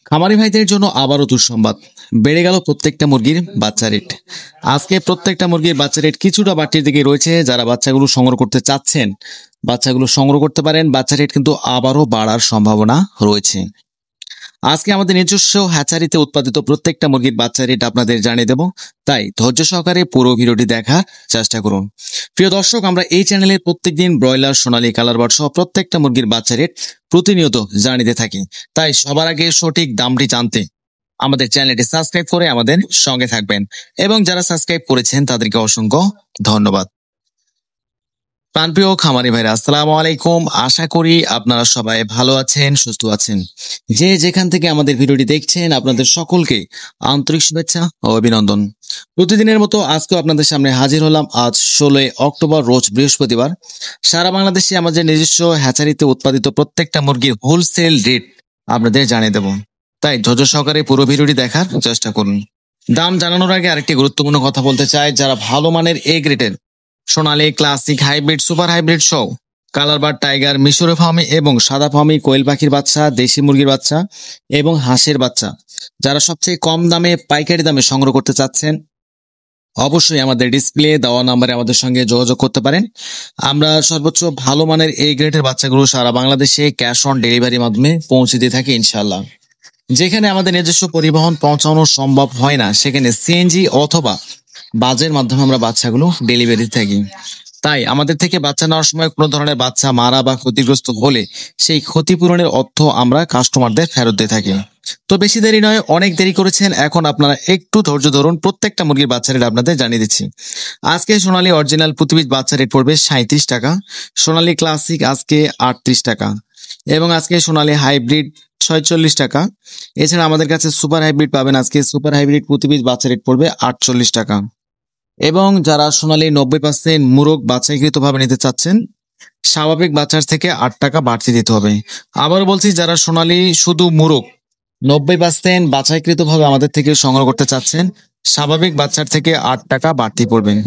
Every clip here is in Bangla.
খামারি ভাইদের জন্য আবারও দুঃসংবাদ। বেড়ে গেল প্রত্যেকটা মুরগির বাচ্চা রেট। আজকে প্রত্যেকটা মুরগির বাচ্চা রেট কিছুটা বাড়তির দিকে রয়েছে। যারা বাচ্চাগুলো সংগ্রহ করতে চাচ্ছেন, বাচ্চাগুলো সংগ্রহ করতে পারেন। বাচ্চা রেট কিন্তু আবারও বাড়ার সম্ভাবনা রয়েছে। আজকে আমাদের নিজস্ব হ্যাচারিতে উৎপাদিত প্রত্যেকটা মুরগির বাচ্চা রেট আপনাদের জানিয়ে দেব, তাই ধৈর্য সহকারে পুরো ভিডিওটি দেখার চেষ্টা করুন। প্রিয় দর্শক, আমরা এই চ্যানেলে প্রত্যেকদিন ব্রয়লার, সোনালী, কালার বার্ড সহ প্রত্যেকটা মুরগির বাচ্চা রেট প্রতিনিয়ত জানিয়ে থাকি। তাই সবার আগে সঠিক দামটি জানতে আমাদের চ্যানেলটি সাবস্ক্রাইব করে আমাদের সঙ্গে থাকবেন, এবং যারা সাবস্ক্রাইব করেছেন তাদেরকে অসংখ্য ধন্যবাদ। প্রাণপ্রিয় খামারি ভাইরা, আসসালামু আলাইকুম। আশা করি আপনারা সবাই ভালো আছেন, সুস্থ আছেন। যে যেখান থেকে আমাদের ভিডিওটি দেখছেন, আপনাদের সকলকে আন্তরিক শুভেচ্ছা ও অভিনন্দন। প্রতিদিনের মতো আজকেও আপনাদের সামনে হাজির হলাম। আজ 16 অক্টোবর, রোজ বৃহস্পতিবার। সারা বাংলাদেশে আমাদের নিজস্ব হ্যাচারিতে উৎপাদিত প্রত্যেকটা মুরগির হোলসেল রেট আপনাদের জানিয়ে দেব, তাই ধৈর্য সহকারে পুরো ভিডিওটি দেখার চেষ্টা করুন। দাম জানানোর আগে আরেকটি গুরুত্বপূর্ণ কথা বলতে চাই। যারা ভালো মানের এ গ্রেডের সোনালী, ক্লাসিক, হাইব্রিড, সুপার হাইব্রিড সহ কালার বার্ড, টাইগার, মিশরে ফার্মি এবং সাদা ফার্মি, কোয়েল পাখির বাচ্চা, দেশি মুরগির বাচ্চা এবং হাঁসের বাচ্চা যারা সবচেয়ে কম দামে, পাইকারি দামে সংগ্রহ করতে চাচ্ছেন, অবশ্যই আমাদের ডিসপ্লে দেওয়া নাম্বারে আমাদের সঙ্গে যোগাযোগ করতে পারেন। আমরা সর্বোচ্চ ভালো মানের এই গ্রেডের বাচ্চাগুলো সারা বাংলাদেশে ক্যাশ অন ডেলিভারির মাধ্যমে পৌঁছে দিয়ে থাকি ইনশাল্লাহ। যেখানে আমাদের নিজস্ব পরিবহন পৌঁছানো সম্ভব হয় না, সেখানে সিএনজি অথবা বাজের মাধ্যমে আমরা বাচ্চাগুলো ডেলিভারি থাকি। তাই আমাদের থেকে বাচ্চা নেওয়ার সময় কোনো ধরনের বাচ্চা মারা বা ক্ষতিগ্রস্ত হলে সেই ক্ষতিপূরণের অর্থ আমরা কাস্টমারদের ফেরত দিয়ে থাকি। তো বেশি দেরি নয়, অনেক দেরি করেছেন, এখন আপনারা একটু ধৈর্য ধরুন। প্রত্যেকটা মুরগির বাচ্চা রেট আপনাদের জানিয়ে দিচ্ছি। আজকে সোনালী অরিজিনাল প্রতিপিস বাচ্চা রেট পড়বে 37 টাকা, সোনালী ক্লাসিক আজকে 38 টাকা, এবং আজকে সোনালী হাইব্রিড 46 টাকা। এছাড়া আমাদের কাছে সুপার হাইব্রিড পাবেন। আজকে সুপার হাইব্রিড প্রতিপিস বাচ্চা রেট পড়বে 48 টাকা। এবং যারা সোনালী 90% মুরগ বাছাইকৃত ভাবে নিতে চাচ্ছেন, স্বাভাবিক বাচ্চার থেকে 8 টাকা বাড়তি দিতে হবে। আবার বলছি, যারা সোনালী শুধু মুরগ 90% বাছাইকৃত ভাবে আমাদের থেকে সংগ্রহ করতে চাচ্ছেন, স্বাভাবিক বাচ্চার থেকে 8 টাকা বাড়তি পড়বেন।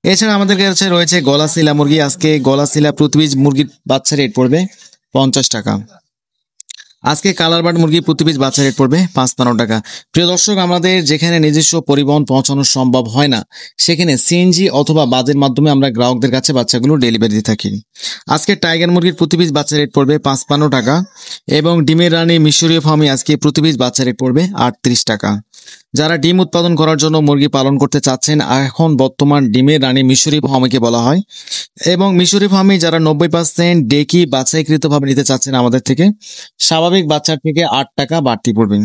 এছাড়া আমাদের কাছে রয়েছে গলাশিলা মুরগি। আজকে গলাশিলা প্রতিপিস মুরগির বাচ্চা রেট পড়বে 50 টাকা। আজকে কালার বার্ড মুরগি প্রতি পিস বাচ্চা রেট পড়বে 55 টাকা। প্রিয় দর্শক, আমাদের যেখানে নিজস্ব পরিবহন পৌঁছানো সম্ভব হয় না, সেখানে সিএনজি অথবা বাজের মাধ্যমে আমরা গ্রাহকদের কাছে বাচ্চাগুলো ডেলিভারি দিয়ে থাকি। আজকে টাইগার মুরগির প্রতি পিস বাচ্চা রেট পড়বে 55 টাকা, এবং ডিমের রানী মিশরীয় ফার্মি আজকে প্রতি পিস বাচ্চা রেট পড়বে 38 টাকা। যারা ডিম উৎপাদন করার জন্য মুরগি পালন করতে চাচ্ছেন, এখন বর্তমান ডিমের রানী মিশরী ফার্মিকে বলা হয়, এবং মিশরী ফার্মি যারা 90% ডেকি বাছাইকৃতভাবে নিতে চাচ্ছেন আমাদের থেকে, স্বাভাবিক বাচ্চার থেকে 8 টাকা বাড়তি পড়বেন।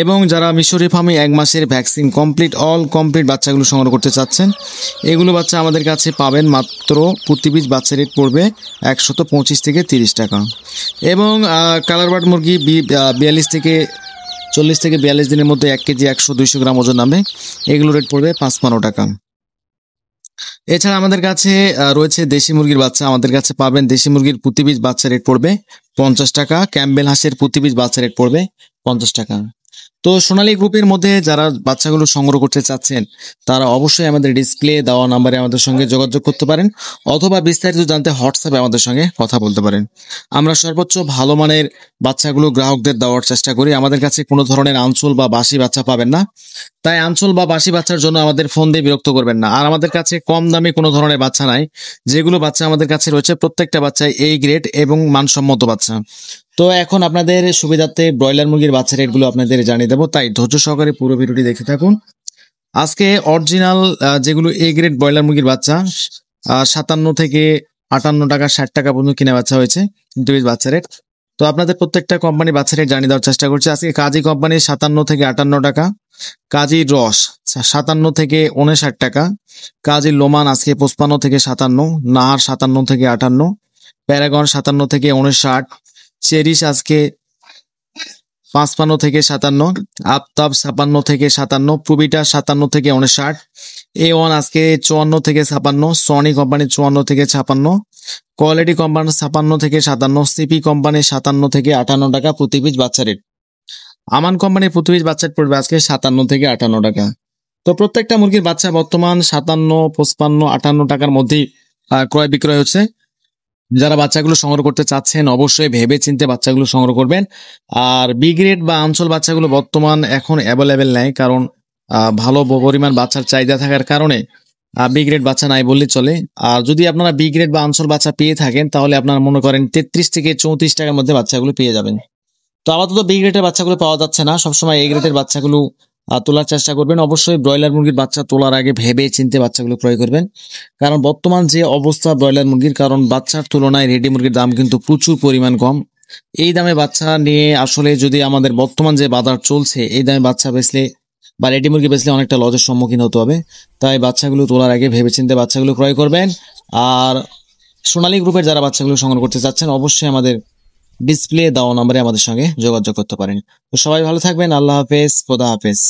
এবং যারা মিশরী ফার্মি 1 মাসের ভ্যাকসিন কমপ্লিট, অল কমপ্লিট বাচ্চাগুলো সংগ্রহ করতে চাচ্ছেন, এগুলো বাচ্চা আমাদের কাছে পাবেন মাত্র প্রতি পিস বাচ্চা রেট পড়বে 125 থেকে 30 টাকা। এবং কালার বার্ড মুরগি 42 থেকে 40 থেকে 42 দিনের মধ্যে 1 কেজি 100-200 গ্রাম ওজন নামে, এগুলো রেট পড়বে 55 টাকা। এছাড়া আমাদের কাছে রয়েছে দেশি মুরগির বাচ্চা। আমাদের কাছে পাবেন দেশি মুরগির প্রতি পিস বাচ্চা রেট পড়বে 50 টাকা, ক্যাম্বেল হাঁসের প্রতি পিস বাচ্চা রেট পড়বে 50 টাকা। তো সোনালী গ্রুপের মধ্যে যারা বাচ্চাগুলো সংগ্রহ করতে চাচ্ছেন, তারা অবশ্যই আমাদের ডিসপ্লে দেওয়া নাম্বারে আমাদের সঙ্গে যোগাযোগ করতে পারেন, অথবা বিস্তারিত জানতে হোয়াটসঅ্যাপে আমাদের সঙ্গে কথা বলতে পারেন। আমরা সর্বোচ্চ ভালো মানের বাচ্চাগুলো গ্রাহকদের দেওয়ার চেষ্টা করি। আমাদের কাছে কোনো ধরনের আঞ্চল বা বাসি বাচ্চা পাবেন না, তাই আঞ্চল বা বাসি বাচ্চার জন্য আমাদের ফোন দিয়ে বিরক্ত করবেন না। আর আমাদের কাছে কম দামে কোনো ধরনের বাচ্চা নাই। যেগুলো বাচ্চা আমাদের কাছে রয়েছে, প্রত্যেকটা বাচ্চাই এই গ্রেড এবং মানসম্মত বাচ্চা। তো এখন আপনাদের সুবিধার্থে ব্রয়লার মুরগির বাচ্চা রেটগুলো আপনাদের জানিয়ে দেবো, তাই ধৈর্য সহকারে পুরো ভিডিওটি দেখতে থাকুন। আজকে অরিজিনাল যেগুলো এ গ্রেড ব্রয়লার মুরগির বাচ্চা 57 থেকে 58 টাকা, 60 টাকা পর্যন্ত কিনে বাচ্চা হয়েছে দুই পিস বাচ্চা রেট। তো আপনাদের প্রত্যেকটা কোম্পানি বাচ্চা রেট জানিয়ে দেওয়ার চেষ্টা করছে। আজকে কাজী কোম্পানি 57 থেকে 58 টাকা, কাজী রস 57 থেকে 59 টাকা, কাজী লোমান আজকে 55 থেকে 57, নাহার 57 থেকে 58, প্যারাগন 57 থেকে 59, চেরিশ আজকে 55 থেকে 57, আফতাব 56 থেকে 57, প্রবিটা 57 থেকে 59, A1 আজকে 54 থেকে 56, সনি কোম্পানি 54 থেকে 56, কোয়ালিটি কোম্পানি 56 থেকে 57, সিপি কোম্পানি 57 থেকে 58 টাকা প্রতি পিস বাচ্চা রেট। আমান কোম্পানির প্রতি পিস বাচ্চা পড়বে আজকে 57 থেকে 58 টাকা। তো প্রত্যেকটা মুরগির বাচ্চা বর্তমান 57, 55, 58 টাকার মধ্যেই ক্রয় বিক্রয় হচ্ছে। যারা বাচ্চাগুলো সংগ্রহ করতে চাচ্ছেন অবশ্যই ভেবে চিন্তে বাচ্চাগুলো সংগ্রহ করবেন। আর বি গ্রেড বা আনসোল বাচ্চাগুলো বর্তমান এখন অ্যাভেলেবেল নেই, কারণ ভালো পরিমাণ বাচ্চার চাহিদা থাকার কারণে বি গ্রেড বাচ্চা নাই বললে চলে। আর যদি আপনারা বি গ্রেড বা আনসোল বাচ্চা পেয়ে থাকেন তাহলে আপনারা মনে করেন 33 থেকে 34 টাকার মধ্যে বাচ্চাগুলো পেয়ে যাবেন। তো আপাতত বি গ্রেডের বাচ্চাগুলো পাওয়া যাচ্ছে না, সবসময় এ গ্রেডের বাচ্চাগুলো তোলার চেষ্টা করবেন। অবশ্যই ব্রয়লার মুরগির বাচ্চা তোলার আগে ভেবে চিন্তে বাচ্চাগুলো ক্রয় করবেন, কারণ বর্তমান যে অবস্থা ব্রয়লার মুরগির, কারণ বাচ্চার তুলনায় রেডি মুরগির দাম কিন্তু প্রচুর পরিমাণ কম। এই দামে বাচ্চা নিয়ে আসলে যদি আমাদের বর্তমান যে বাজার চলছে, এই দামে বাচ্চা বেচলে বা রেডি মুরগি বেচলে অনেকটা লসের সম্মুখীন হতে হবে। তাই বাচ্চাগুলো তোলার আগে ভেবে চিন্তে বাচ্চাগুলো ক্রয় করবেন। আর সোনালী গ্রুপের যারা বাচ্চাগুলো সংগ্রহ করতে চাচ্ছেন অবশ্যই আমাদের ডিসপ্লে দেওয়া নম্বরে আমাদের সঙ্গে যোগাযোগ করতে পারেন। তো সবাই ভালো থাকবেন। আল্লাহ হাফেজ, খোদা হাফেজ।